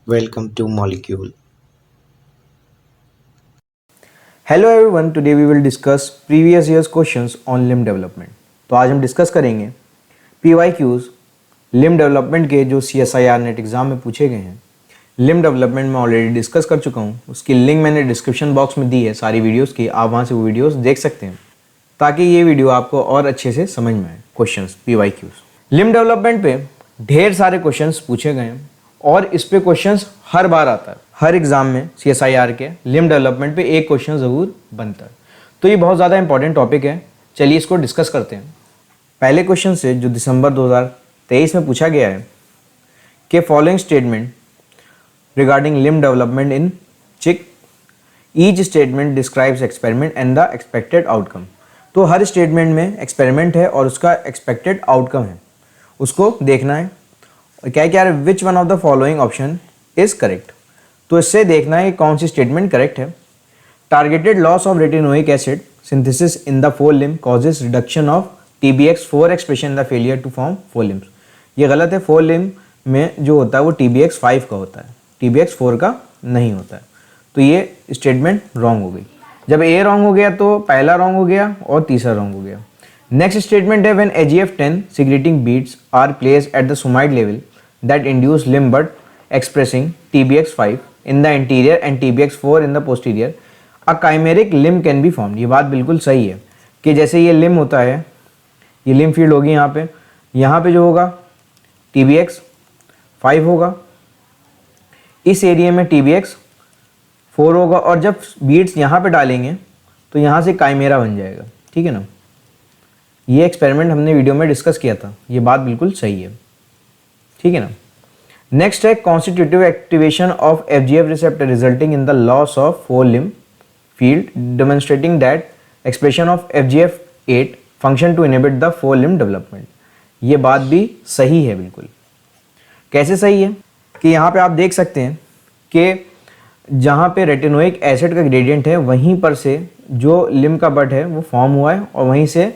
Welcome to Molecule. Hello everyone, today we will discuss previous years questions on limb development. तो आज हम discuss करेंगे PYQs limb development के जो CSIR net exam में पूछे गए हैं। लिम्ब डेवलपमेंट में ऑलरेडी डिस्कस कर चुका हूँ, उसकी लिंक मैंने डिस्क्रिप्शन बॉक्स में दी है सारी वीडियोस की, आप वहाँ से वो वीडियोस देख सकते हैं ताकि ये वीडियो आपको और अच्छे से समझ में आए। क्वेश्चंस PYQs लिम्ब डेवलपमेंट पे ढेर सारे क्वेश्चंस पूछे गए हैं और इस पे क्वेश्चंस हर बार आता है। हर एग्जाम में CSIR के लिम्ब डेवलपमेंट पे एक क्वेश्चन ज़रूर बनता है, तो ये बहुत ज़्यादा इंपॉर्टेंट टॉपिक है। चलिए इसको डिस्कस करते हैं। पहले क्वेश्चन से जो दिसंबर 2023 में पूछा गया है कि following statement regarding limb development in chick, each statement describes experiment and the expected outcome. तो हर स्टेटमेंट में एक्सपेरिमेंट है और उसका एक्सपेक्टेड आउटकम है, उसको देखना है। क्या क्या है, which one of the following option is correct. तो इससे देखना है कि कौन सी स्टेटमेंट करेक्ट है। Targeted loss of retinoic acid synthesis in the four limb causes reduction of TBX4 expression in the failure to form fore limb. ये गलत है। फोर लिम्ब में जो होता है वो TBX5 का होता है, TBX4 का नहीं होता है। तो ये स्टेटमेंट रॉन्ग हो गई। जब ए रॉन्ग हो गया तो पहला रॉन्ग हो गया और तीसरा रॉन्ग हो गया। नेक्स्ट स्टेटमेंट है when AGF10 secreting beads are placed at the somoid level that induce limb bud expressing TBX5 in the anterior and TBX4 in the posterior, a chimeric limb can be formed। ये बात बिल्कुल सही है कि जैसे ये limb होता है, ये लिम्ब फील्ड होगी यहाँ पे जो होगा TBX5 होगा, इस एरिया में TBX4 होगा, और जब बीड्स यहाँ पे डालेंगे तो यहाँ से काइमेरा बन जाएगा। ठीक है ना, ये एक्सपेरिमेंट हमने वीडियो में डिस्कस किया था, ये बात बिल्कुल सही है। ठीक है ना। नेक्स्ट है constitutive activation of FGF receptor resulting in the loss of four limb field demonstrating that expression of FGF8 function to inhibit the four limb development. ये बात भी सही है बिल्कुल। कैसे सही है कि यहाँ पे आप देख सकते हैं कि जहाँ पे रेटिनोइक एसिड का ग्रेडियंट है वहीं पर से जो लिम्ब का बट है वो फॉर्म हुआ है और वहीं से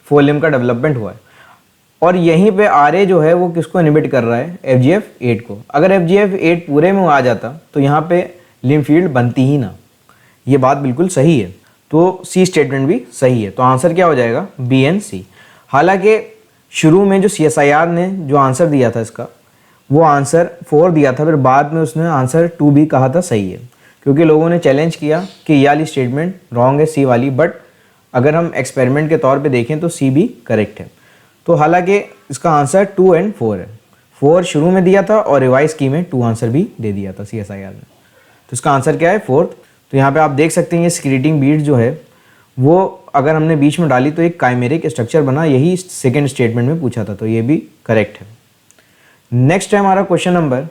फोर लिम्ब का डेवलपमेंट हुआ है, और यहीं पे RA जो है वो किसको इनहिबिट कर रहा है, FGF8 को। अगर FGF8 पूरे में आ जाता तो यहाँ पे लिम्ब फील्ड बनती ही ना। ये बात बिल्कुल सही है। तो C स्टेटमेंट भी सही है। तो आंसर क्या हो जाएगा, B एंड C। हालांकि शुरू में जो CSIR ने जो आंसर दिया था इसका, वो आंसर 4 दिया था, फिर बाद में उसने आंसर 2 भी कहा था सही है, क्योंकि लोगों ने चैलेंज किया कि ये वाली स्टेटमेंट रॉन्ग है C वाली, बट अगर हम एक्सपेरिमेंट के तौर पे देखें तो C भी करेक्ट है। तो हालांकि इसका आंसर 2 एंड 4 है। 4 शुरू में दिया था और रिवाइज की में 2 आंसर भी दे दिया था CSIR ने। तो इसका आंसर क्या है, 4th। तो यहाँ पे आप देख सकते हैं ये सिक्रीटिंग बीड जो है वो अगर हमने बीच में डाली तो एक काइमेरिक स्ट्रक्चर बना, यही सेकेंड स्टेटमेंट में पूछा था, तो ये भी करेक्ट है। नेक्स्ट है हमारा क्वेश्चन नंबर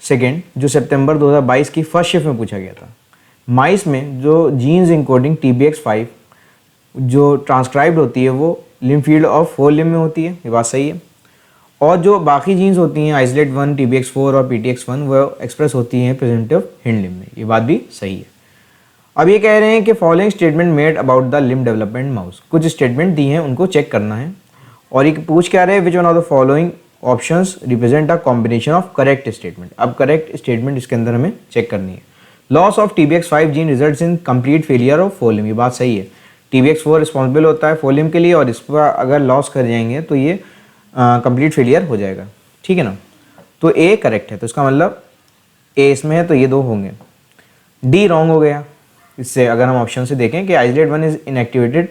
2 जो सितंबर 2022 की फर्स्ट शिफ्ट में पूछा गया था। माइस में जो जीन्स इंकोडिंग TBX5 जो ट्रांसक्राइब्ड होती है वो limb field of four limb में होती है, ये बात सही है। और जो बाकी जीन्स होती हैं आइसोलेट 1, TBX4 और PTX1 वो एक्सप्रेस होती हैं प्रेजेंटिव हिंड लिम्ब में, ये बात भी सही है। अब ये कह रहे हैं कि following statement made about the limb development mouse. कुछ स्टेटमेंट दी हैं, उनको चेक करना है। और ये पूछ क्या रहे हैं, विच one of the following options represent a combination of correct statement. अब करेक्ट स्टेटमेंट इसके अंदर हमें चेक करनी है। Loss of TBX5 gene results in complete failure of four limb, ये बात सही है। TBX4 रिस्पॉन्सिबल होता है फोर लिम्ब के लिए, और इस पर अगर लॉस कर जाएंगे तो ये कंप्लीट फेलियर हो जाएगा। ठीक है ना। तो A करेक्ट है, तो इसका मतलब A इसमें है तो ये 2 होंगे। D रॉन्ग हो गया। इससे अगर हम ऑप्शन से देखें कि isolate 1 is inactivated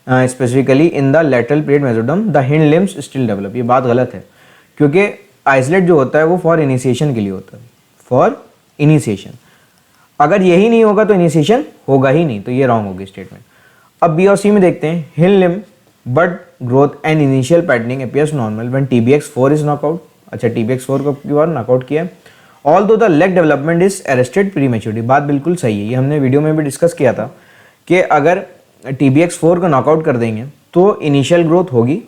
specifically in the lateral plate mesoderm, the hind limbs still develop, ये बात गलत है, क्योंकि आइसोलेट जो होता है वो फॉर इनिशिएशन के लिए होता है, फॉर इनिशिएशन। अगर यही नहीं होगा तो इनिशिएशन होगा ही नहीं, तो ये रॉन्ग होगी स्टेटमेंट। अब B और C में देखते हैं। Hind limb bud growth and initial patterning appears normal when TBX4 is knockout. अच्छा, TBX4 को की बार नॉकआउट किया। Although the leg development is arrested prematurely, बात बिल्कुल सही है। ये हमने वीडियो में भी डिस्कस किया था कि अगर TBX4 को नॉकआउट कर देंगे तो इनिशियल ग्रोथ होगी,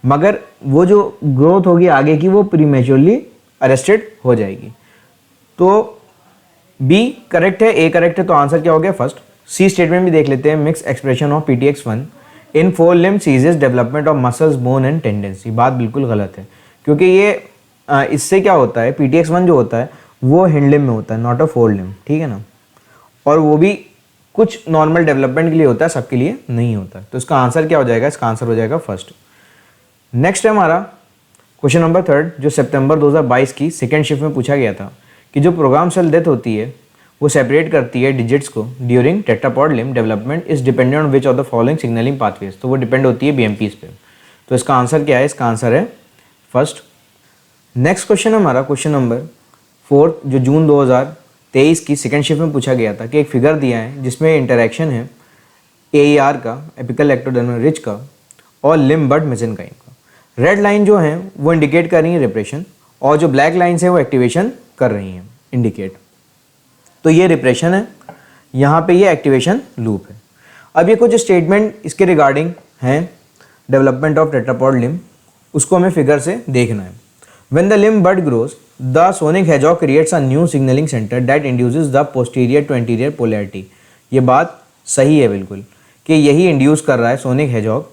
मगर वो जो ग्रोथ होगी आगे की वो प्रीमेच्योरली अरेस्टेड हो जाएगी। तो B करेक्ट है, A करेक्ट है, तो आंसर क्या हो गया, फर्स्ट। C स्टेटमेंट भी देख लेते हैं। Mix expression of PTX1 in fore limb ceases development of muscles, bone and tendency, बात बिल्कुल गलत है, क्योंकि ये इससे क्या होता है, PTX1 जो होता है वो हिंड लिम्ब में होता है, नॉट अ फोर लिम्ब, ठीक है ना। और वो भी कुछ नॉर्मल डेवलपमेंट के लिए होता है, सबके लिए नहीं होता। तो इसका आंसर क्या हो जाएगा, इसका आंसर हो जाएगा फर्स्ट। नेक्स्ट है हमारा क्वेश्चन नंबर 3 जो सितंबर 2022 की सेकेंड शिफ्ट में पूछा गया था कि जो प्रोग्राम सेल डेथ होती है वो सेपरेट करती है डिजिट्स को during tetrapod limb development is dependent on which of the following signalling pathways. तो वो डिपेंड होती है बीएमपीज पे। तो इसका आंसर क्या है, इसका आंसर है फर्स्ट। नेक्स्ट क्वेश्चन है हमारा क्वेश्चन नंबर 4 जो जून 2023 की सेकेंड शिफ्ट में पूछा गया था कि एक फिगर दिया है जिसमें इंटरेक्शन है AER का, एपिकल एक्टोडर्मल रिज का, और लिम्ब बड मेसेनकाइम का। रेड लाइन जो है वो इंडिकेट कर रही है रिप्रेशन, और जो ब्लैक लाइन्स है वो एक्टिवेशन कर रही हैं, इंडिकेट। तो ये रिप्रेशन है, यहाँ पे ये एक्टिवेशन लूप है। अब ये कुछ स्टेटमेंट इसके रिगार्डिंग हैं डेवलपमेंट ऑफ टेट्रापॉड लिम्ब, उसको हमें फिगर से देखना है। When the limb bud grows, the sonic hedgehog creates a new signaling center that induces the posterior to anterior polarity। ये बात सही है बिल्कुल कि यही इंड्यूस कर रहा है सोनिक हेजॉग,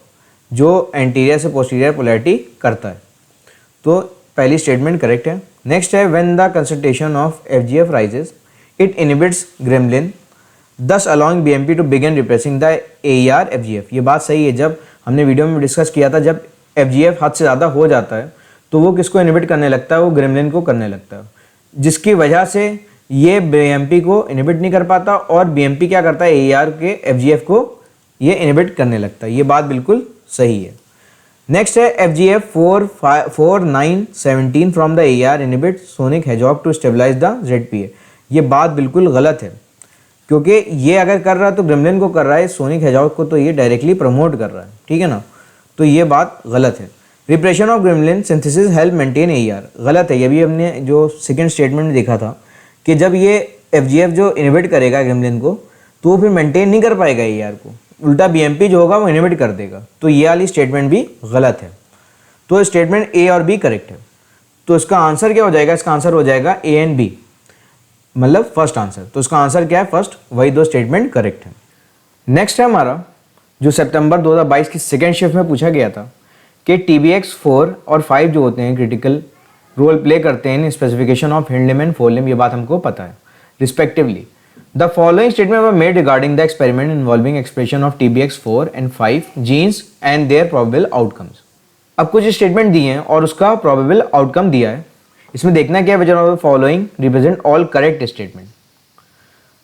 जो एंटीरियर से पोस्टीरियर पोलैरिटी करता है। तो पहली स्टेटमेंट करेक्ट है। नेक्स्ट है when the concentration of FGF rises, it inhibits gremlin, thus allowing BMP to begin repressing the AER FGF। ये बात सही है। जब हमने वीडियो में डिस्कस किया था, जब FGF हद से ज़्यादा हो जाता है तो वो किसको इनहिबिट करने लगता है, वो ग्रेमलिन को करने लगता है, जिसकी वजह से ये बीएमपी को इनहिबिट नहीं कर पाता और बीएमपी क्या करता है, AER के FGF को ये इनहिबिट करने लगता है। ये बात बिल्कुल सही है। नेक्स्ट है FGF 4,9,17 from the AER inhibit sonic hedgehog to stabilise the ZPA। ये बात बिल्कुल गलत है, क्योंकि ये अगर कर रहा है तो ग्रेमलिन को कर रहा है, सोनिक हेजॉग को तो ये डायरेक्टली प्रमोट कर रहा है, ठीक है ना। तो ये बात गलत है। Repression of gremlin synthesis help maintain AER, गलत है। ये भी हमने जो सेकेंड स्टेटमेंट में देखा था कि जब ये FGF जो इनहिबिट करेगा ग्रेमलिन को तो वो फिर मेंटेन नहीं कर पाएगा AER को, उल्टा BMP जो होगा वो इनहिबिट कर देगा। तो ये वाली स्टेटमेंट भी गलत है। तो स्टेटमेंट A और B करेक्ट है। तो इसका आंसर क्या हो जाएगा, इसका आंसर हो जाएगा A एंड B, मतलब फर्स्ट आंसर। तो इसका आंसर क्या है, फर्स्ट। वही दो स्टेटमेंट करेक्ट है। नेक्स्ट है हमारा जो सितंबर 2022 की सेकेंड शिफ्ट में पूछा गया था कि TBX 4 और 5 जो होते हैं क्रिटिकल रोल प्ले करते हैं in specification of hind limb and fore limb. ये बात हमको पता है respectively. The following statement were made regarding the experiment involving expression of TBX 4 and 5 genes and their probable outcomes. अब कुछ स्टेटमेंट दिए हैं और उसका प्रोबेबल आउटकम दिया है। इसमें देखना क्या है, विच of the following represent all correct statement.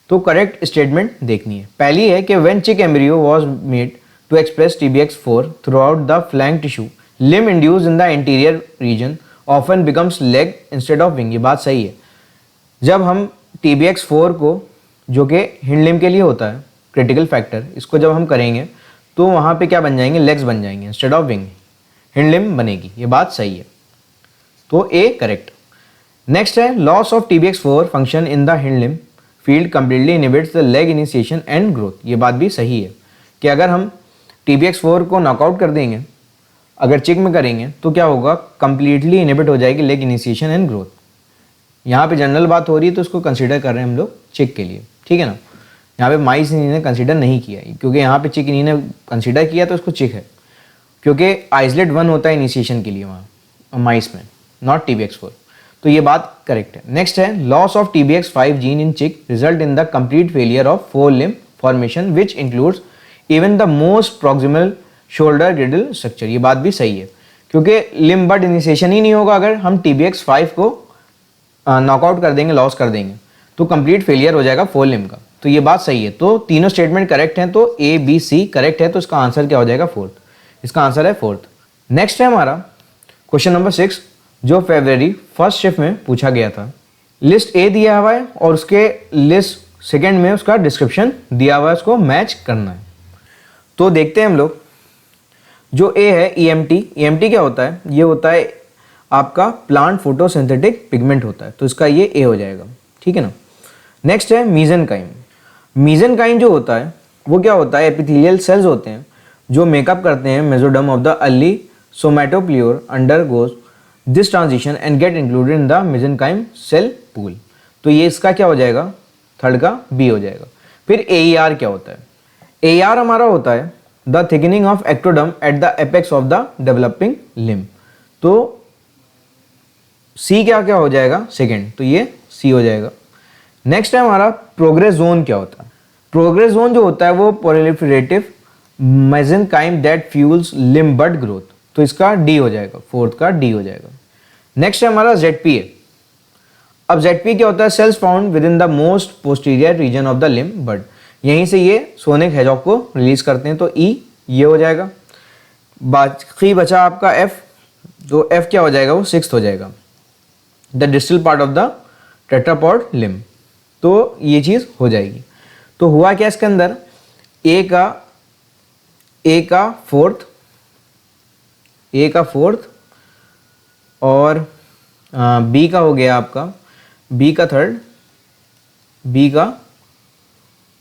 तो करेक्ट स्टेटमेंट देखनी है। पहली है कि व्हेन चिक embryo was made to express TBX4 throughout the flank tissue, limb induced in the anterior region often becomes leg instead of wing। ये बात सही है। जब हम TBX4 को, जो कि हिंड लिम्ब के लिए होता है क्रिटिकल फैक्टर, इसको जब हम करेंगे तो वहाँ पे क्या बन जाएंगे, लेग्स बन जाएंगे instead of wing, hind limb बनेगी। ये बात सही है। तो A करेक्ट। नेक्स्ट है loss of TBX4 function in the hind limb field completely inhibits the leg initiation and growth. ये बात भी सही है कि अगर हम TBX4 को नॉकआउट कर देंगे, अगर चिक में करेंगे तो क्या होगा, कंप्लीटली इनहिबिट हो जाएगी लेग इनिशिएशन एंड ग्रोथ। यहाँ पे जनरल बात हो रही है तो उसको कंसीडर कर रहे हैं हम लोग चिक के लिए, ठीक है ना। यहाँ पे माइस इन्हीं कंसीडर नहीं किया, क्योंकि यहाँ पे चिक इन्हीं ने कंसीडर किया तो उसको चिक है, क्योंकि आइसोलेट 1 होता है इनिशिएशन के लिए वहाँ माइस में, नॉट TBX4। तो ये बात करेक्ट है। नेक्स्ट है loss of TBX5 gene in चिक result in the complete failure of four limb formation which includes even the most proximal shoulder ग्रिडल structure. ये बात भी सही है, क्योंकि लिम्ब बड इनिशिएशन ही नहीं होगा अगर हम TBX5 को नॉकआउट कर देंगे, लॉस कर देंगे, तो कंप्लीट फेलियर हो जाएगा फोर लिम्ब का। तो ये बात सही है। तो तीनों स्टेटमेंट करेक्ट हैं, तो A B C करेक्ट है। तो इसका आंसर क्या हो जाएगा, फोर्थ। इसका आंसर है फोर्थ। नेक्स्ट है हमारा क्वेश्चन नंबर 6 जो फरवरी फर्स्ट शिफ्ट में पूछा गया था। लिस्ट A दिया हुआ है और उसके लिस्ट सेकेंड में उसका डिस्क्रिप्शन दिया हुआ है, उसको मैच करना है। तो देखते हैं हम लोग। जो A है EMT क्या होता है, ये होता है आपका प्लांट फोटोसिंथेटिक पिगमेंट होता है, तो इसका ये A हो जाएगा, ठीक है ना। नेक्स्ट है मीजेनकाइम जो होता है वो क्या होता है, एपिथेलियल सेल्स होते हैं जो मेकअप करते हैं mesoderm of the early somatopleure undergoes this transition and get included in the mesenchyme cell pool. तो ये इसका क्या हो जाएगा, थर्ड का B हो जाएगा। फिर AER क्या होता है, AER हमारा होता है the thickening of ectoderm at the apex of the developing limb. तो C क्या क्या हो जाएगा, सेकेंड। तो ये सी हो जाएगा। नेक्स्ट है हमारा प्रोग्रेस जोन क्या होता है। प्रोग्रेस जोन जो होता है वो proliferative mesenchyme that fuels limb bud growth, तो इसका डी हो जाएगा, फोर्थ का डी हो जाएगा। नेक्स्ट है हमारा ZPA। अब ZPA क्या होता है, cells found within the most posterior region of the limb bud, यहीं से ये सोनिक हेजॉग को रिलीज करते हैं, तो ई ये हो जाएगा। बाकी बचा आपका F, तो F क्या हो जाएगा, वो सिक्स्थ हो जाएगा, the distal part of the tetrapod limb, तो ये चीज़ हो जाएगी। तो हुआ क्या इसके अंदर, ए का फोर्थ और बी का हो गया आपका, बी का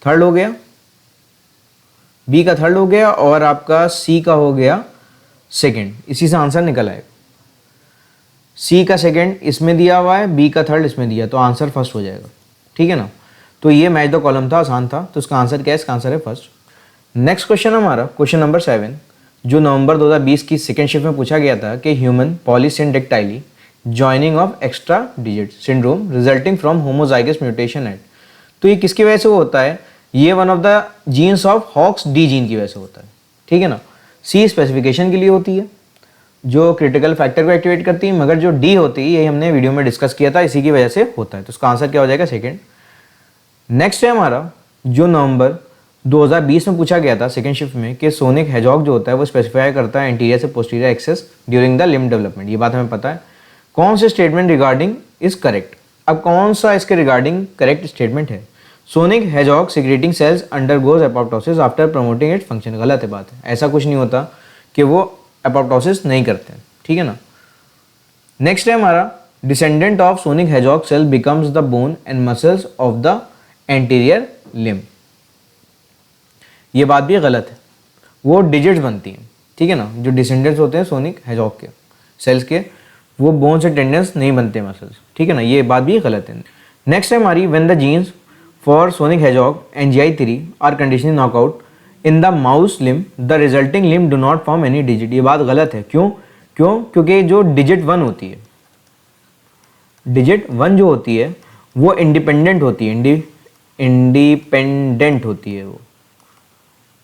थर्ड हो गया, बी का थर्ड हो गया और आपका सी का हो गया सेकंड। इसी से आंसर निकल आएगा, सी का सेकंड इसमें दिया हुआ है, बी का थर्ड इसमें दिया, तो आंसर फर्स्ट हो जाएगा, ठीक है ना। तो ये मैच द कॉलम था, आसान था, तो इसका आंसर क्या है, इसका आंसर है फर्स्ट। नेक्स्ट क्वेश्चन हमारा क्वेश्चन नंबर 7, जो नवंबर 2020 की सेकेंड शिफ्ट में पूछा गया था कि human polysyndactyly joining of extra digit syndrome resulting from homozygous mutation at, तो ये किसकी वजह से होता है, ये one of the genes of Hox D gene की वजह से होता है, ठीक है ना। सी स्पेसिफिकेशन के लिए होती है, जो क्रिटिकल फैक्टर को एक्टिवेट करती है, मगर जो डी होती है ये हमने वीडियो में डिस्कस किया था, इसी की वजह से होता है, तो इसका आंसर क्या हो जाएगा, सेकेंड। नेक्स्ट है हमारा जो नवंबर 2020 में पूछा गया था सेकेंड शिफ्ट में कि सोनिक हेजॉग जो होता है वो स्पेसिफाई करता है एंटीरियर से posterior access during the limb development, ये बात हमें पता है। कौन से स्टेटमेंट रिगार्डिंग इज करेक्ट, अब कौन सा इसके रिगार्डिंग करेक्ट स्टेटमेंट है, sonic hedgehog secreting sales undergoes apoptosis after promoting its function, गलत है बात है, ऐसा कुछ नहीं होता कि वो एपोप्टोसिस नहीं करते हैं, ठीक है ना। नेक्स्ट है हमारा descendant of sonic hedgehog cell becomes the bone and muscles of the anterior limb, ये बात भी गलत है, वो डिजिट्स बनती हैं, ठीक है ना। जो डिसेंडेंट्स होते हैं सोनिक हेजॉग के सेल्स के, वो बोन से टेंडेंस नहीं बनते मसल्स, ठीक है ना, ये बात भी गलत है। नेक्स्ट है हमारी when the genes for sonic hedgehog NGI3 are conditionally knockout in the mouse limb the resulting limb do not form any digit, ये बात गलत है। क्योंकि जो डिजिट 1 होती है, डिजिट 1 जो होती है वो इंडिपेंडेंट होती है, इंडिपेंडेंट होती है वो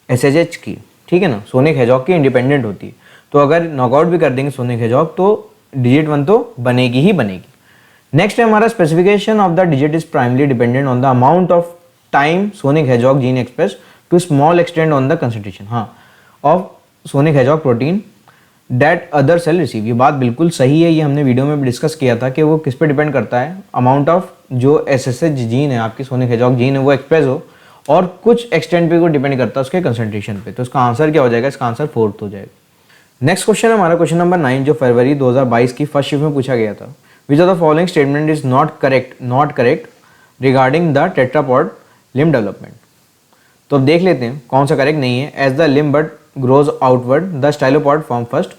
SHH की, ठीक है ना, सोनिक हेजॉग की इंडिपेंडेंट होती है, तो अगर नॉकआउट भी कर देंगे सोनिक हेजॉग तो डिजिट 1 तो बनेगी ही बनेगी। नेक्स्ट है हमारा specification of the digit is primarily dependent on the amount of time sonic hedgehog gene express to small extent on the concentration, हाँ, of sonic hedgehog protein that other cell receive, ये बात बिल्कुल सही है, ये हमने वीडियो में भी डिस्कस किया था कि वो किस पे डिपेंड करता है, अमाउंट ऑफ जो SSH जीन है आपकी सोनिक हेजॉग जीन है वो एक्सप्रेस हो, और कुछ एक्सटेंड पे को डिपेंड करता है उसके कंसंट्रेशन पे, तो इसका आंसर क्या हो जाएगा, इसका आंसर फोर्थ हो जाएगा। नेक्स्ट क्वेश्चन है हमारा क्वेश्चन नंबर 9, जो फरवरी 2022 की फर्स्ट शिफ्ट में पूछा गया था, which of the following statement is not correct regarding the tetrapod limb development, तो अब देख लेते हैं कौन सा करेक्ट नहीं है। As the limb bud grows outward the stylopod form first,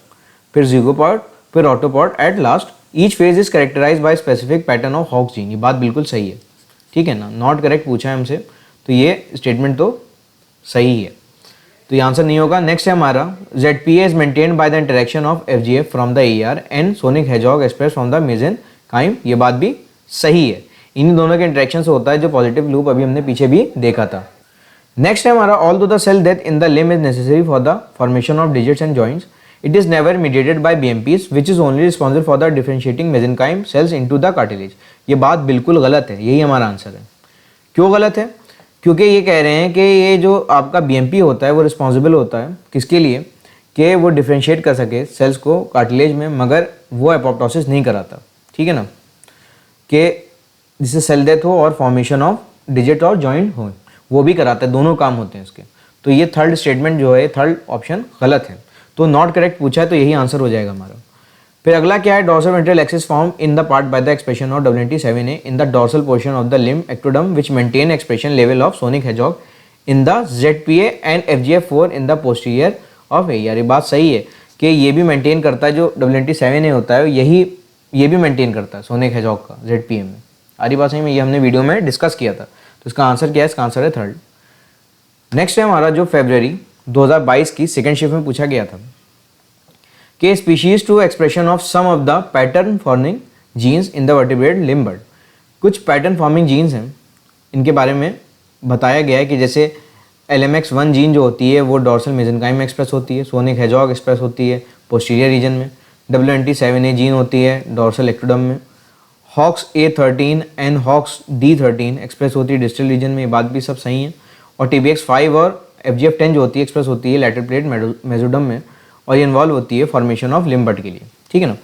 फिर ज़िगोपॉड, फिर autopod, at last each phase is characterize by specific pattern of Hox gene, ये बात बिल्कुल सही है, ठीक है ना। नॉट करेक्ट पूछा है हमसे, तो ये स्टेटमेंट तो सही है, तो ये आंसर नहीं होगा। नेक्स्ट है हमारा ZPA is maintained by the interaction of FGF from the AR and sonic hedgehog express from the mesenchyme, ये बात भी सही है, इन दोनों के इंटरेक्शन से होता है, जो पॉजिटिव लूप अभी हमने पीछे भी देखा था। नेक्स्ट है हमारा although the cell death in the limb is necessary for the formation of digits and joints, it is never mediated by BMPs which is only responsible for the differentiating mesenchyme cells into the cartilage, ये बात बिल्कुल गलत है, यही हमारा answer है। क्यों गलत है, क्योंकि ये कह रहे हैं कि ये जो आपका BMP होता है वो रिस्पॉन्सिबल होता है किसके लिए, कि वो डिफरेंशिएट कर सके सेल्स को कार्टिलेज में, मगर वो एपोप्टोसिस नहीं कराता, ठीक है ना, कि जिससे सेल डेथ हो और फॉर्मेशन ऑफ डिजिट और जॉइंट हो, वो भी कराता है, दोनों काम होते हैं इसके। तो ये थर्ड स्टेटमेंट जो है, थर्ड ऑप्शन गलत है, तो नॉट करेक्ट पूछा है, तो यही आंसर हो जाएगा हमारा। फिर अगला क्या है, dorsal ventral axis form in the part by the expression of WNT7A in the dorsal portion of the limb ectoderm which maintain expression level of sonic hedgehog in the ZPA and FGF4 in the posterior of AR, ये बात सही है कि ये भी maintain करता है, जो WNT7A होता है ये भी मेंटेन करता है सोनिक हेजॉग का ZPA में, आरी बात सही में, ये हमने वीडियो में डिस्कस किया था, तो इसका आंसर क्या है, इसका आंसर है थर्ड। नेक्स्ट है हमारा जो फरवरी 2022 की सेकेंड शिफ्ट में पूछा गया था कि species two expression of some of the pattern forming genes in the vertebrate limb bird, कुछ पैटर्न फॉर्मिंग जीन्स हैं, इनके बारे में बताया गया है कि जैसे LMX1 जीन जो होती है वो डॉर्सल मेसेनकाइम में एक्सप्रेस होती है, सोनिक हेजॉग एक्सप्रेस होती है पोस्टीरियर रीजन में, WNT7A जीन होती है डॉर्सल एक्टोडम में, Hox A13 and Hox D13 express होती है डिस्टल रीजन में, ये बात भी सब सही है। और TBX5 और FGF10 जो होती है एक्सप्रेस होती है लैटरल प्लेट मेसोडम में, और ये इन्वॉल्व होती है फॉर्मेशन ऑफ लिम्ब बड के लिए, ठीक है ना।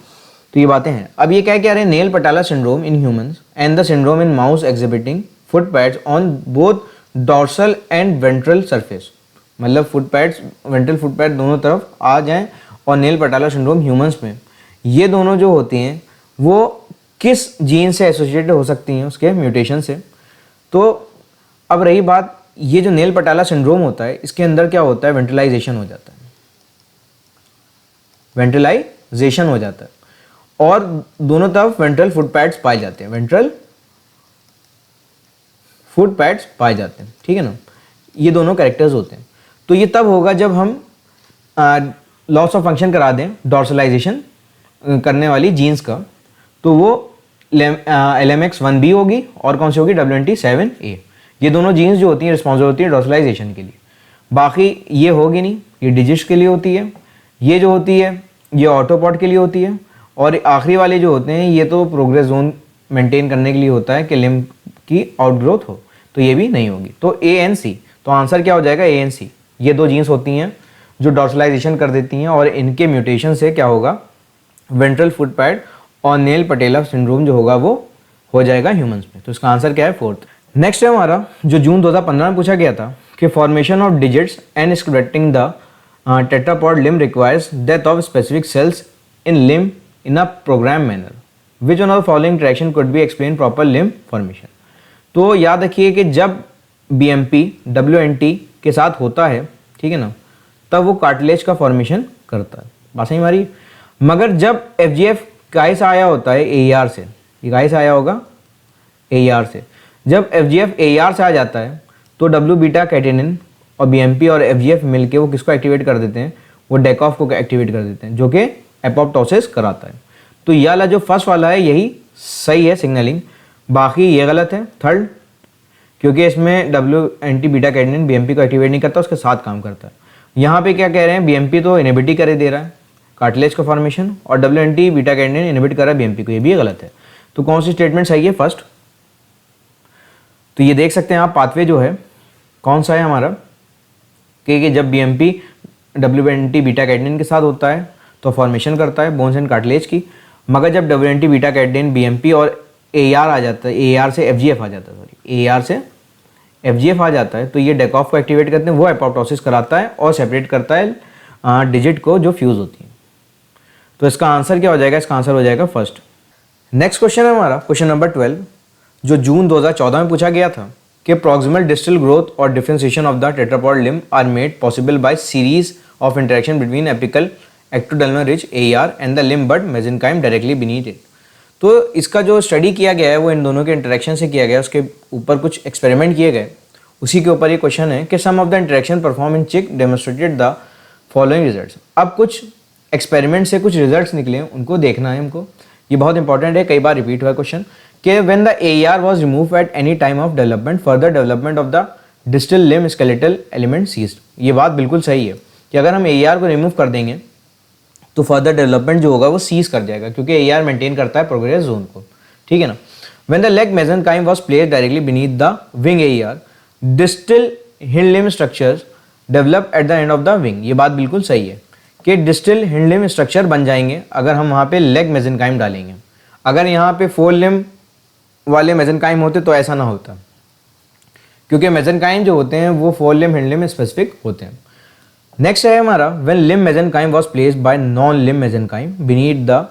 तो ये बातें हैं। अब ये क्या कह रहे हैं, nail patella syndrome in humans and the syndrome in mouse exhibiting foot pads on both dorsal and ventral surface, मतलब foot pads ventral foot pad दोनों तरफ आ जाएं, और नेल पटाला सिंड्रोम ह्यूमंस में ये दोनों जो होती हैं वो किस जीन से एसोसिएटेड हो सकती हैं, उसके म्यूटेशन से। तो अब रही बात, ये जो नेल पटाला सिंड्रोम होता है इसके अंदर क्या होता है, वेंट्रलाइजेशन हो जाता है, वेंट्रलाइजेशन हो जाता है, और दोनों तरफ वेंट्रल फुट पैड्स पाए जाते हैं, वेंट्रल फुट पैड्स पाए जाते हैं, ठीक है ना। ये दोनों कैरेक्टर्स होते हैं। तो ये तब होगा जब हम लॉस ऑफ फंक्शन करा दें डॉर्सलाइजेशन करने वाली जीन्स का, तो वो LMX1B होगी और कौन सी होगी, WNT7A। ये दोनों जीन्स जो होती हैं रिस्पॉन्सिबल होती है डॉर्सलाइजेशन के लिए, बाकी ये होगी नहीं, ये डिजिट्स के लिए होती है, ये जो होती है ये ऑटोपॉड के लिए होती है, और आखिरी वाले जो होते हैं ये तो प्रोग्रेस जोन मेंटेन करने के लिए होता है कि लिम्ब की आउटग्रोथ हो, तो ये भी नहीं होगी। तो A and C, तो आंसर क्या हो जाएगा, A and C। ये दो जीन्स होती हैं जो डॉर्सलाइजेशन कर देती हैं, और इनके म्यूटेशन से क्या होगा, वेंट्रल फुट पैड और नेल पटेला सिंड्रोम जो होगा वो हो जाएगा ह्यूमंस में। तो इसका आंसर क्या है, 4th। नेक्स्ट है हमारा जो जून 2015 में पूछा गया था कि formation of digits and skeleton the tetrapod limb requires death of specific cells in limb in a program manner, which one of the following interaction could be explain proper limb formation. तो याद रखिए कि जब BMP WNT के साथ होता है, ठीक है ना, तब वो कार्टिलेज का फॉर्मेशन करता है, बात सही हमारी। मगर जब FGF गाय से आया होता है AER से, ये गाय से आया होगा AER से, जब FGF AER से आ जाता है तो W बीटा कैटेनिन और BMP और FGF मिलके वो किसको एक्टिवेट कर देते हैं, वो डेकऑफ को एक्टिवेट कर देते हैं, जो कि एपोप्टोसिस कराता है। तो ये वाला जो फर्स्ट वाला है यही सही है सिग्नलिंग, बाकी ये गलत है थर्ड, क्योंकि इसमें WNT बीटा कैटेनिन BMP को एक्टिवेट नहीं करता, उसके साथ काम करता है। यहाँ पे क्या कह रहे हैं, BMP तो इनहिबिट ही करे दे रहा है कार्टिलेज का फॉर्मेशन, और WNT बीटा कैटेनिन इनहिबिट कर रहा है BMP को, ये भी गलत है। तो कौन सी स्टेटमेंट सही है, फर्स्ट। तो ये देख सकते हैं आप पाथवे जो है कौन सा है हमारा, कि जब BMP WNT बीटा कैटेनिन के साथ होता है तो फॉर्मेशन करता है बोन्स एंड कार्टिलेज की, मगर जब WNT बीटा कैटेनिन BMP और AER आ जाता है, AER से FGF आ जाता है, सॉरी AER से FGF आ जाता है, तो ये डेकऑफ को एक्टिवेट करते हैं, वो एपोप्टोसिस कराता है और सेपरेट करता है डिजिट को जो फ्यूज होती है। तो इसका आंसर क्या हो जाएगा, इसका आंसर हो जाएगा फर्स्ट। नेक्स्ट क्वेश्चन है हमारा क्वेश्चन नंबर 12, जो जून 2014 में पूछा गया था कि प्रॉक्सिमल डिस्टल ग्रोथ और differentiation of the tetrapod limb are made possible by series of interaction between apical ectodermal ridge AER and the limb bud mesenchyme directly beneath it. तो इसका जो स्टडी किया गया है वो इन दोनों के इंटरेक्शन से किया गया, उसके ऊपर कुछ एक्सपेरिमेंट किए गए, उसी के ऊपर ये क्वेश्चन है कि some of the interaction perform in chick demonstrated the following results. अब कुछ एक्सपेरिमेंट से कुछ रिजल्ट्स निकले, उनको देखना है हमको, ये बहुत इंपॉर्टेंट है, कई बार रिपीट हुआ क्वेश्चन कि when the AER was removed at any time of development further development of the distal limb skeletal element ceased. ये बात बिल्कुल सही है कि अगर हम AER को रिमूव कर देंगे तो फर्दर डेवलपमेंट जो होगा वो सीज कर जाएगा, क्योंकि AER मेंटेन करता है प्रोग्रेस जोन को, ठीक है ना। When the leg mesenchyme was placed directly beneath the wing AER, distal hind limb structures develop at the end of the wing. ये बात बिल्कुल सही है कि डिस्टल हिंड लिम्ब स्ट्रक्चर बन जाएंगे अगर हम वहाँ पे लेग मेसेनकाइम डालेंगे। अगर यहाँ पे फोर लिम्ब वाले मेसेनकाइम होते तो ऐसा ना होता, क्योंकि मेसेनकाइम जो होते हैं वो four limb hind limb specific होते हैं। नेक्स्ट है हमारा when limb mesenchyme was placed bye non limb mesenchyme beneath the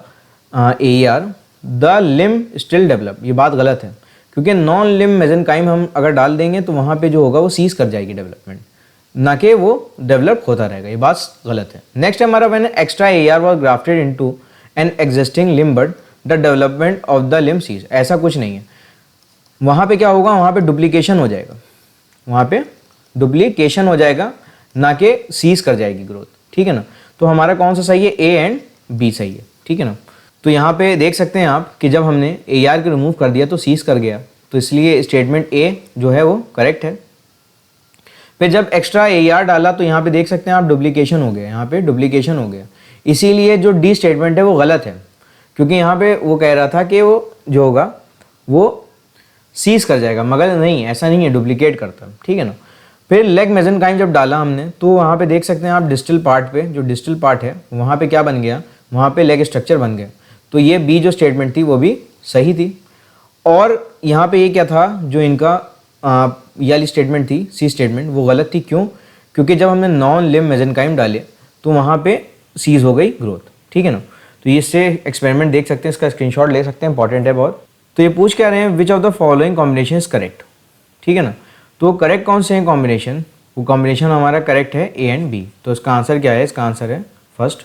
AER the limb still develop. ये बात गलत है, क्योंकि नॉन लिम्ब मेसेनकाइम हम अगर डाल देंगे तो वहाँ पे जो होगा वो सीज कर जाएगी डेवलपमेंट, ना कि वो डेवलप होता रहेगा, ये बात गलत है। नेक्स्ट है हमारा when extra AER was grafted into an existing limb bud the development of the limb cease. ऐसा कुछ नहीं है, वहाँ पे क्या होगा, वहाँ पे डुप्लीकेशन हो जाएगा, वहाँ पे डुप्लीकेशन हो जाएगा, ना कि सीज कर जाएगी ग्रोथ, ठीक है ना। तो हमारा कौन सा सही है, A एंड B सही है, ठीक है ना। तो यहाँ पे देख सकते हैं आप कि जब हमने ए आर को रिमूव कर दिया तो सीज कर गया, तो इसलिए स्टेटमेंट ए जो है वो करेक्ट है। फिर जब एक्स्ट्रा ए आर डाला तो यहाँ पे देख सकते हैं आप डुप्लीकेशन हो गया, यहाँ पे डुप्लीकेशन हो गया, इसीलिए जो डी स्टेटमेंट है वो गलत है, क्योंकि यहाँ पे वो कह रहा था कि वो जो होगा वो सीज कर जाएगा, मगर नहीं, ऐसा नहीं है, डुप्लीकेट करता, ठीक है ना। फिर लेग मेसेनकाइम जब डाला हमने तो वहाँ पे देख सकते हैं आप डिस्टल पार्ट पे, जो डिस्टल पार्ट है वहाँ पे क्या बन गया, वहाँ पे लेग स्ट्रक्चर बन गया। तो ये बी जो स्टेटमेंट थी वो भी सही थी। और यहाँ पे ये क्या था, जो इनका ये वाली स्टेटमेंट थी सी स्टेटमेंट, वो गलत थी। क्यों? क्योंकि जब हमने नॉन लिम्ब मेसेनकाइम डाले तो वहाँ पे सीज हो गई ग्रोथ, ठीक है ना। तो ये इससे एक्सपेरिमेंट देख सकते हैं, इसका स्क्रीनशॉट ले सकते हैं, इंपॉर्टेंट है बहुत। तो ये पूछ क्या रहे हैं, विच of the following combination is correct, ठीक है ना। तो करेक्ट कौन से हैं कॉम्बिनेशन, वो कॉम्बिनेशन हमारा करेक्ट है ए एंड बी। तो इसका आंसर क्या है, इसका आंसर है फर्स्ट।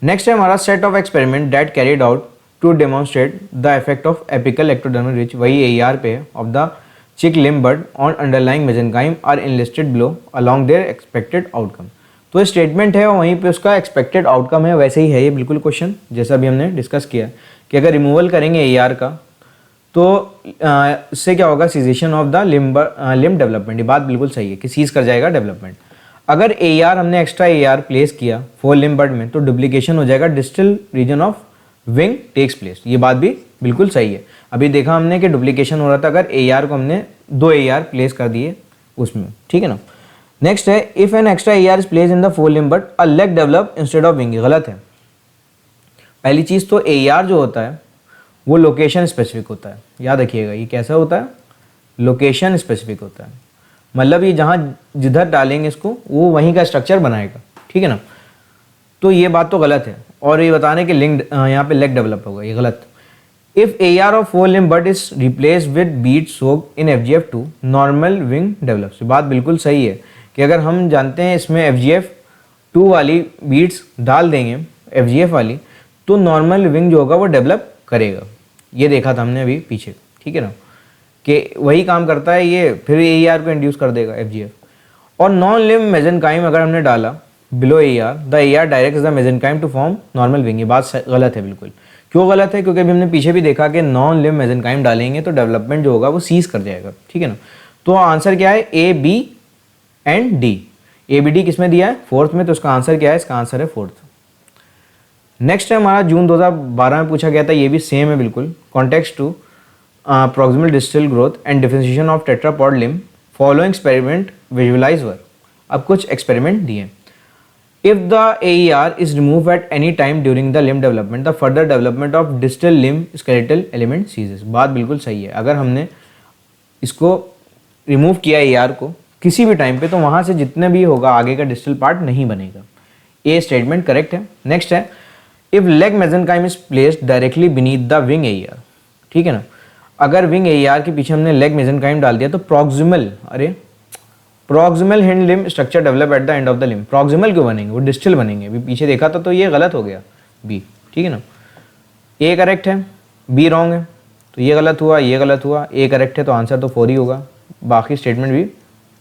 नेक्स्ट है हमारा set of experiment that carried out to demonstrate the effect of apical ectodermal ridge, वही AER पे है, of the chick limb bird on underlying mesenchyme are enlisted below along their expected outcome. तो statement है और वहीं पे उसका expected outcome है, वैसे ही है ये बिल्कुल क्वेश्चन, जैसा भी हमने डिस्कस किया कि अगर रिमूवल करेंगे AER का तो इससे क्या होगा, cessation of the limb development. ये बात बिल्कुल सही है कि सीज कर जाएगा डेवलपमेंट। अगर AER हमने एक्स्ट्रा AER प्लेस किया फोर लिम्ब बर्ड में तो डुप्लीकेशन हो जाएगा, distal region of wing takes place. ये बात भी बिल्कुल सही है। अभी देखा हमने कि डुप्लीकेशन हो रहा था, अगर AER को हमने 2 AER प्लेस कर दिए उसमें, ठीक है ना। नेक्स्ट है, if an extra AER is place in the four limb bird a leg develop instead of wing, गलत है। पहली चीज तो AER जो होता है वो लोकेशन स्पेसिफिक होता है, याद रखिएगा। ये कैसा होता है, लोकेशन स्पेसिफिक होता है, मतलब ये जहाँ जिधर डालेंगे इसको वो वहीं का स्ट्रक्चर बनाएगा, ठीक है ना। तो ये बात तो गलत है। और ये बताने कि लिंक यहाँ पे लेग डेवलप होगा, ये गलत। If AER of four limb bud is replace with bead soaked in FGF2 normal wing develops. बात बिल्कुल सही है कि अगर हम जानते हैं इसमें FGF2 वाली बीट्स डाल देंगे FGF वाली, तो नॉर्मल विंग जो होगा वो डेवलप करेगा। ये देखा था हमने अभी पीछे, ठीक है ना, कि वही काम करता है ये, फिर AER को इंड्यूस कर देगा FGF। और नॉन लिम्ब मेसेनकाइम अगर हमने डाला below AER, the AER directs the mesenchyme to form normal wing. ये बात गलत है बिल्कुल। क्यों गलत है? क्योंकि अभी हमने पीछे भी देखा कि नॉन लिम्ब मेसेनकाइम डालेंगे तो डेवलपमेंट जो होगा वो सीज कर जाएगा, ठीक है ना। तो आंसर क्या है, A, B and D। A, B, D किस में दिया है, फोर्थ में, तो इसका आंसर क्या है, इसका आंसर है फोर्थ। नेक्स्ट है हमारा जून 2012 में पूछा गया था, ये भी सेम है बिल्कुल। Context to proximal distal growth and differentiation of tetrapod limb following experiment visualize were. अब कुछ एक्सपेरिमेंट दिए। If the AER is removed at any time during the limb development, the further development of distal limb skeletal element ceases। बात बिल्कुल सही है। अगर हमने इसको रिमूव किया AER को किसी भी टाइम पे, तो वहाँ से जितने भी होगा आगे का डिस्टल पार्ट नहीं बनेगा। ये स्टेटमेंट करेक्ट है। नेक्स्ट है, if leg mesenchyme is placed directly beneath the wing AER, ठीक है ना। अगर विंग AER के पीछे हमने लेग मेसेनकाइम डाल दिया तो proximal hind limb structure develop at the end of the limb. Proximal क्यों बनेंगे, वो डिस्टल बनेंगे। अभी पीछे देखा था तो ये गलत हो गया B, ठीक है ना। A करेक्ट है, B रॉन्ग है, तो ये गलत हुआ, ये गलत हुआ। A करेक्ट है तो आंसर तो 4 ही होगा। बाकी स्टेटमेंट भी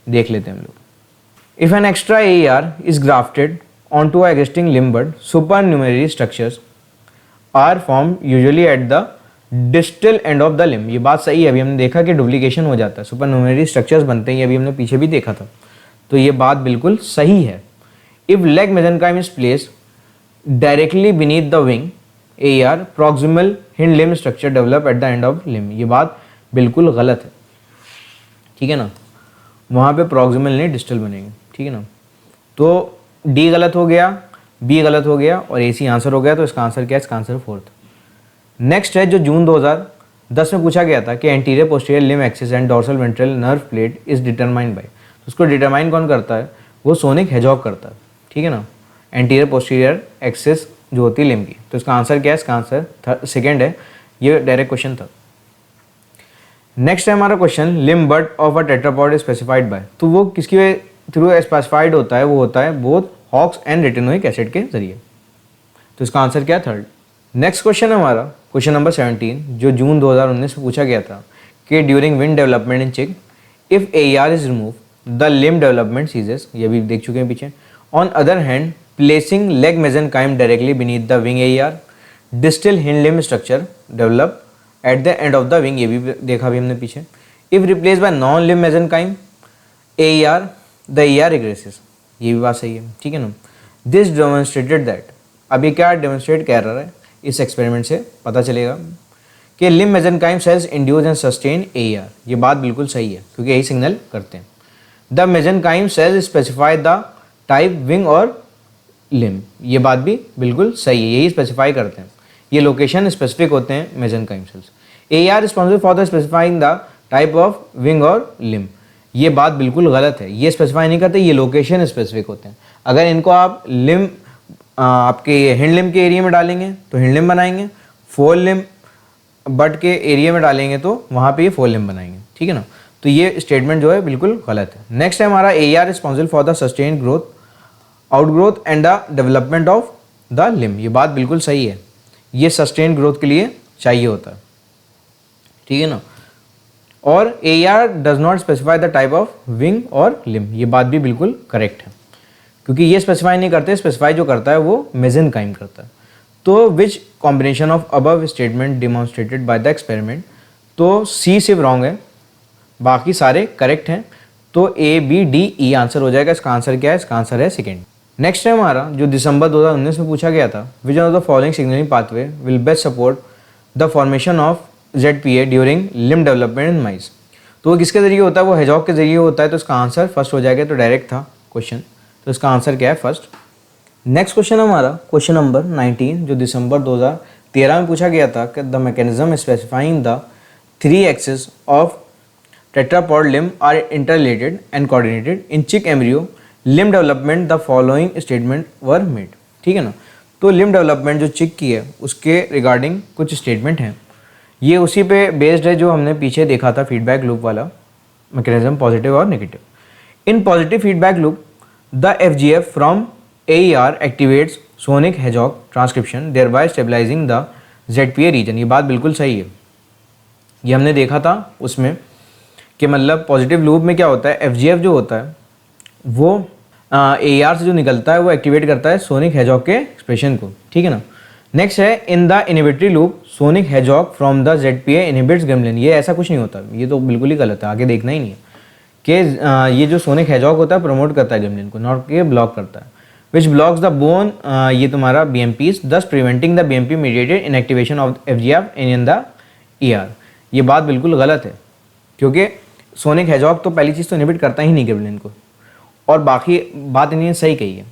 देख लेते हैं हम लोग। If an extra AER is grafted on to existing limb bud, supernumerary structures are form usually at the distal end of the limb. ये बात सही है। अभी हमने देखा कि डुप्लीकेशन हो जाता है, सुपर न्यूमेररी स्ट्रक्चर्स बनते हैं, ये अभी हमने पीछे भी देखा था, तो ये बात बिल्कुल सही है। If leg mesenchyme is placed directly beneath the wing AER, proximal hind limb structure develop at the end of limb. ये बात बिल्कुल गलत है, ठीक है ना। वहाँ पे प्रॉक्सिमल नहीं डिस्टल बनेंगे, ठीक है ना। तो D गलत हो गया, B गलत हो गया और AC आंसर हो गया। तो इसका आंसर क्या है, इसका आंसर फोर्थ। नेक्स्ट है जो जून 2010 में पूछा गया था कि anterior posterior limb axis and dorsal ventral nerve plate is determined by. तो उसको डिटरमाइन कौन करता है, वो सोनिक हेजॉग करता है, ठीक है ना। एंटीरियर पोस्टीरियर एक्सिस जो होती है लिम्ब की। तो इसका आंसर क्या है, इसका आंसर सेकेंड है। ये डायरेक्ट क्वेश्चन था। नेक्स्ट है हमारा question, limb bird of a tetrapod is specified by. तो वो किसके थ्रू स्पेसिफाइड होता है, वो होता है both Hox and retinoic acid के जरिए। तो इसका आंसर क्या है, थर्ड। नेक्स्ट क्वेश्चन है हमारा क्वेश्चन नंबर 17 जो जून 2019 में पूछा गया था कि during wind development in chick if AER is remove the limb development ceases. ये भी देख चुके हैं पीछे। On other hand placing leg mesenchyme directly beneath the wing AER, distal hind limb structure develop at the end of the wing, ये भी देखा भी हमने पीछे। If replace by non limb mesenchyme AER the AER regresses, ये भी बात सही है, ठीक है ना। दिस डेमोन्स्ट्रेटेड दैट, अभी क्या डेमोन्स्ट्रेट कर रहा है इस एक्सपेरिमेंट से पता चलेगा कि limb mesenchyme cells induce and sustain AER, ये बात बिल्कुल सही है क्योंकि यही सिग्नल करते हैं। The mesenchyme cells specify the type wing और लिम्ब, ये बात भी बिल्कुल सही है, यही स्पेसिफाई करते हैं, ये लोकेशन स्पेसिफिक होते हैं mesenchyme cells. AER responsible for the specifying the type of wing और लिम्ब, ये बात बिल्कुल गलत है, ये स्पेसिफाई नहीं करते, ये लोकेशन स्पेसिफिक होते हैं। अगर इनको आप लिम्ब आपके हिंड लिम्ब के एरिया में डालेंगे तो हिंड लिम्ब बनाएंगे, फोर लिम्ब बट के एरिया में डालेंगे तो वहाँ पे ये फोर लिम्ब बनाएंगे, ठीक है ना। तो ये स्टेटमेंट जो है बिल्कुल गलत है। नेक्स्ट है हमारा AER responsible for the sustain growth, outgrowth and the development of the limb, ये बात बिल्कुल सही है, ये सस्टेन ग्रोथ के लिए चाहिए होता है, ठीक है ना। और AER does not specify the type of wing और लिम्ब, ये बात भी बिल्कुल करेक्ट है क्योंकि ये स्पेसिफाई नहीं करते, स्पेसिफाई जो करता है वो मेसेनकाइम करता है। तो which combination of above statement demonstrated by the experiment, तो C सिर्फ रॉन्ग है, बाकी सारे करेक्ट हैं, तो A B D E answer हो जाएगा। इसका आंसर क्या है? इसका आंसर है सेकेंड। नेक्स्ट है हमारा जो दिसंबर 2019 में पूछा गया था, which of the following signaling pathway will best support the formation of ZPA during limb development in mice, तो वो किसके जरिए होता है? वो हेजॉग के जरिए होता है, तो इसका आंसर फर्स्ट हो जाएगा, तो डायरेक्ट था क्वेश्चन, तो इसका आंसर क्या है? फर्स्ट। नेक्स्ट क्वेश्चन हमारा क्वेश्चन नंबर 19 जो दिसंबर 2013 में पूछा गया था कि the mechanism specifying the 3 axis of tetrapod limb are interrelated and coordinated in chick embryo limb development the following statement were made, ठीक है ना। तो लिम्ब डेवलपमेंट जो चिक की है उसके रिगार्डिंग कुछ स्टेटमेंट हैं, ये उसी पे बेस्ड है जो हमने पीछे देखा था फीडबैक लूप वाला मैकेनिज्म, पॉजिटिव और negative. In positive feedback loop the FGF from AER activates sonic hedgehog transcription thereby stabilizing the ZPA region, ये बात बिल्कुल सही है, ये हमने देखा था उसमें कि मतलब पॉजिटिव लूप में क्या होता है, FGF जो होता है वो AER से जो निकलता है वो एक्टिवेट करता है सोनिक हेजॉग के एक्सप्रेशन को, ठीक है ना। नेक्स्ट है in the inhibitory loop sonic hedgehog from the ZPA inhibits gremlin, ये ऐसा कुछ नहीं होता, ये तो बिल्कुल ही गलत है, आगे देखना ही नहीं है कि ये जो सोनिक हेजॉग होता है प्रमोट करता है ग्रेमलिन को, नॉट के ब्लॉक करता है। विच ब्लॉक्स द बोन, ये तुम्हारा BMPs दस preventing the BMP mediated inactivation of FGF in the ER, ये बात बिल्कुल गलत है क्योंकि सोनिक हेजॉग तो पहली चीज़ तो इनहिबिट करता ही नहीं ग्रेमलिन को, और बाकी बात इन्हें सही कही है,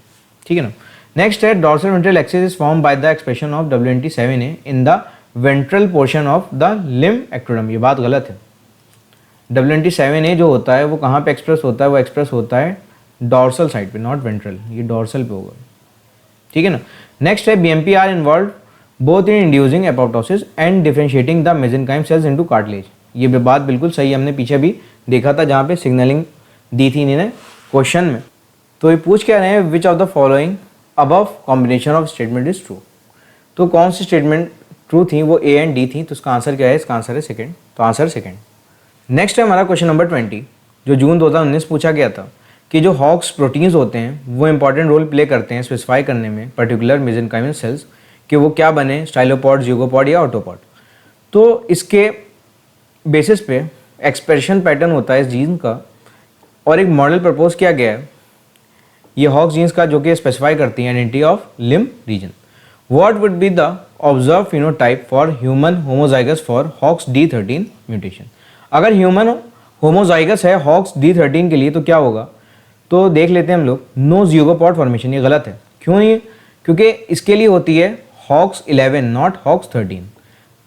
ठीक है ना। नेक्स्ट है dorsal ventral axis is form by the expression of WNT7A in the ventral portion of the limb ectoderm, ये बात गलत है। WNT7A जो होता है वो कहाँ पे एक्सप्रेस होता है? वो एक्सप्रेस होता है डॉर्सल साइड पे, नॉट वेंट्रल, ये डॉर्सल पे होगा, ठीक है ना। नेक्स्ट है BMP are involve both in inducing apoptosis and differentiating the mesenchyme cells into cartilage, ये भी बात बिल्कुल सही है, हमने पीछे भी देखा था जहाँ पे सिग्नलिंग दी थी इन्हें क्वेश्चन में। तो ये पूछ क्या रहे हैं, विच of the following above combination of statement is true, तो कौन सी स्टेटमेंट ट्रू थी? वो A एंड D थी, तो इसका आंसर क्या है? इसका आंसर है सेकेंड, तो आंसर सेकेंड। नेक्स्ट है हमारा क्वेश्चन नंबर 20 जो जून 2019 पूछा गया था कि जो हॉक्स प्रोटीन्स होते हैं वो इंपॉर्टेंट रोल प्ले करते हैं स्पेसिफाई करने में पर्टिकुलर मेसेनकाइमल सेल्स कि वो क्या बने, स्टाइलोपॉड, ज़िगोपॉड या ऑटोपॉड। तो इसके बेसिस पे एक्सप्रेशन पैटर्न होता है इस जीन का, और एक मॉडल प्रपोज किया गया है ये हॉक्स जीन्स का जो कि स्पेसिफाई करती हैं identity of limb region. What would be the observe phenotype for human homozygous for Hox D13 mutation, अगर ह्यूमन होमोजाइगस है हॉक्स D13 के लिए तो क्या होगा? तो देख लेते हैं हम लोग, नो ज़िगोपॉड फॉर्मेशन, ये गलत है, क्यों नहीं? क्योंकि इसके लिए होती है हॉक्स 11 नॉट हॉक्स 13।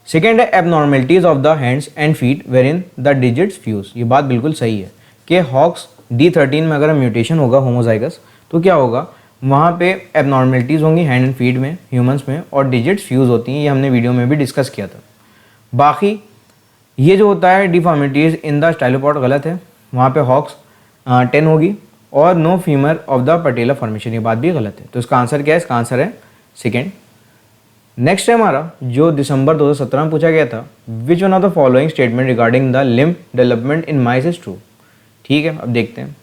सेकेंड है abnormalities of the hands and feet where in the digits fuse, ये बात बिल्कुल सही है कि हॉक्स D13 में अगर म्यूटेशन होगा होमोजाइगस तो क्या होगा, वहाँ पे एबनॉर्मेलिटीज़ होंगी हैंड एंड फीट में ह्यूमंस में, और डिजिट्स फ्यूज़ होती हैं, ये हमने वीडियो में भी डिस्कस किया था। बाकी ये जो होता है डिफॉर्मिटीज़ इन द स्टाइलोपॉड गलत है, वहाँ पे हॉक्स 10 होगी, और no femur of the patella formation, ये बात भी गलत है, तो इसका आंसर क्या है? इसका आंसर है सेकेंड। नेक्स्ट है हमारा जो दिसंबर 2017 में पूछा गया था, विच one of the following statement regarding the limb development in mice is true, ठीक है। अब देखते हैं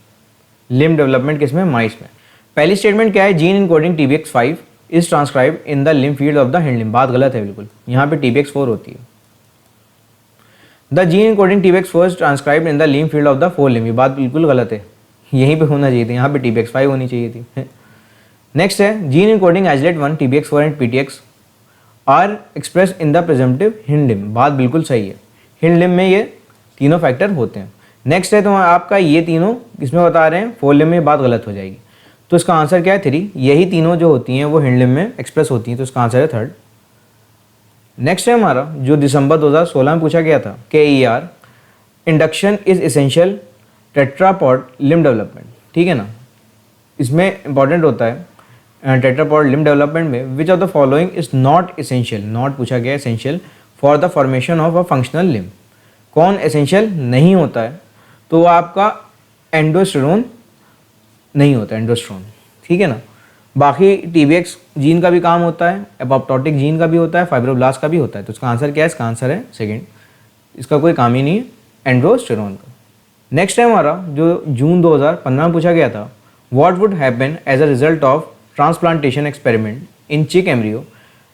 लिम्ब डेवलपमेंट किस में? माइस में। पहली स्टेटमेंट क्या है, gene encoding TBX5 is transcribe in the lymph field of the hind limb, बात गलत है बिल्कुल, यहाँ पे TBX4 होती है। The gene encoding TBX4 is transcribe in the lymph field of the four limb, ये बात बिल्कुल गलत है, यहीं पे होना चाहिए था, यहाँ पे TBX5 होनी चाहिए थी। नेक्स्ट है gene encoding isolate 1 TBX4 and PTX are express in the presumptive hind limb, बात बिल्कुल सही है, हिंड लिम्ब में ये तीनों फैक्टर होते हैं। नेक्स्ट है तो आपका ये तीनों किसमें बता रहे हैं, फोर लिम्ब में, बात गलत हो जाएगी, तो इसका आंसर क्या है 3, यही तीनों जो होती हैं वो हिंड लिम्ब में एक्सप्रेस होती हैं, तो इसका आंसर है 3rd। नेक्स्ट है हमारा जो दिसंबर 2016 में पूछा गया था, KER induction is essential tetrapod limb development, ठीक है ना, इसमें इंपॉर्टेंट होता है टेट्रापॉड लिम्ब डेवलपमेंट में विच of the following is not essential, not पूछा गया essential for the formation of a functional limb, कौन एसेंशियल नहीं होता है, तो वो आपका एंडोस्टेरोन नहीं होता, एंडोस्टेरोन, ठीक है ना। बाकी TBX जीन का भी काम होता है, एपोप्टोटिक जीन का भी होता है, फाइब्रोब्लास्ट का भी होता है, तो इसका आंसर क्या है, इसका आंसर है 2nd, इसका कोई काम ही नहीं है एंडोस्टेरोन का। नेक्स्ट है हमारा जो जून 2015 में पूछा गया था, what would happen as a result of transplantation experiment in chick embryo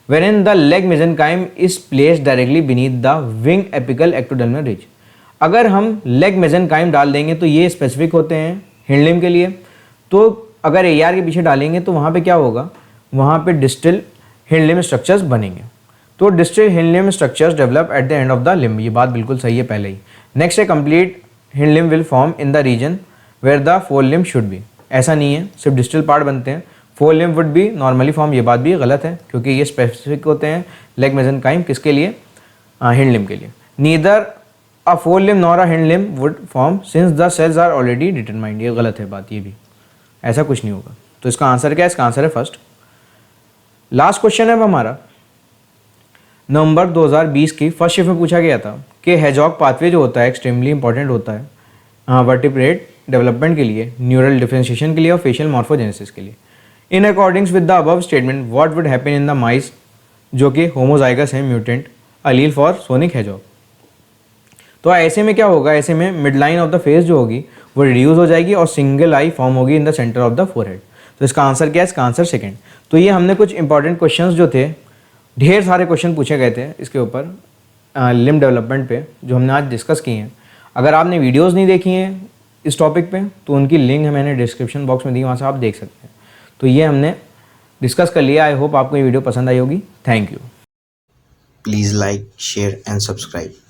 wherein the leg mesenchyme is placed directly beneath the wing apical ectodermal ridge, अगर हम लेग मेसेनकाइम डाल देंगे तो ये स्पेसिफिक होते हैं हिंड लिम्ब के लिए, तो अगर AR के पीछे डालेंगे तो वहाँ पे क्या होगा, वहाँ पे डिस्टल हिंड लिम्ब स्ट्रक्चर्स बनेंगे, तो distal hind limb structures develop at the end of the limb, ये बात बिल्कुल सही है पहले ही। नेक्स्ट है complete hind limb will form in the region where the four limb should be, ऐसा नहीं है, सिर्फ डिस्टल पार्ट बनते हैं, forelimb would be normally form, ये बात भी गलत है क्योंकि ये स्पेसिफिक होते हैं लेग मेसेनकाइम किसके लिए, हिंड लिम्ब के लिए। Neither a forelimb nor a hind limb would form since the cells are already determined, ये गलत है बात, ये भी ऐसा कुछ नहीं होगा, तो इसका आंसर क्या है, इसका आंसर है 1st। लास्ट क्वेश्चन है हमारा नवंबर 2020 की फर्स्ट शिफ्ट में पूछा गया था कि हेजॉग पाथवे जो होता है एक्सट्रीमली इंपॉर्टेंट होता है वर्टिब्रेट डेवलपमेंट के लिए, न्यूरल डिफरेंशिएशन के लिए और फेशियल मॉर्फोजेनेसिस के लिए। In accordings with the above statement what would happen in the mice जो कि होमोजाइगस है mutant allele for sonic hedgehog, तो ऐसे में क्या होगा, ऐसे में mid line of the face जो होगी वो रिड्यूस हो जाएगी और सिंगल आई फॉर्म होगी in the centre of the forehead, तो इसका आंसर क्या है, इसका आंसर 2nd। तो ये हमने कुछ इंपॉर्टेंट क्वेश्चंस जो थे, ढेर सारे क्वेश्चन पूछे गए थे इसके ऊपर लिम्ब डेवलपमेंट पे जो हमने आज डिस्कस किए हैं। अगर आपने वीडियोज़ नहीं देखी हैं इस टॉपिक पे तो उनकी लिंक है मैंने डिस्क्रिप्शन बॉक्स में दी, वहाँ से आप देख सकते हैं। तो ये हमने डिस्कस कर लिया, आई होप आपको ये वीडियो पसंद आई होगी, thank you. Please like, share and subscribe.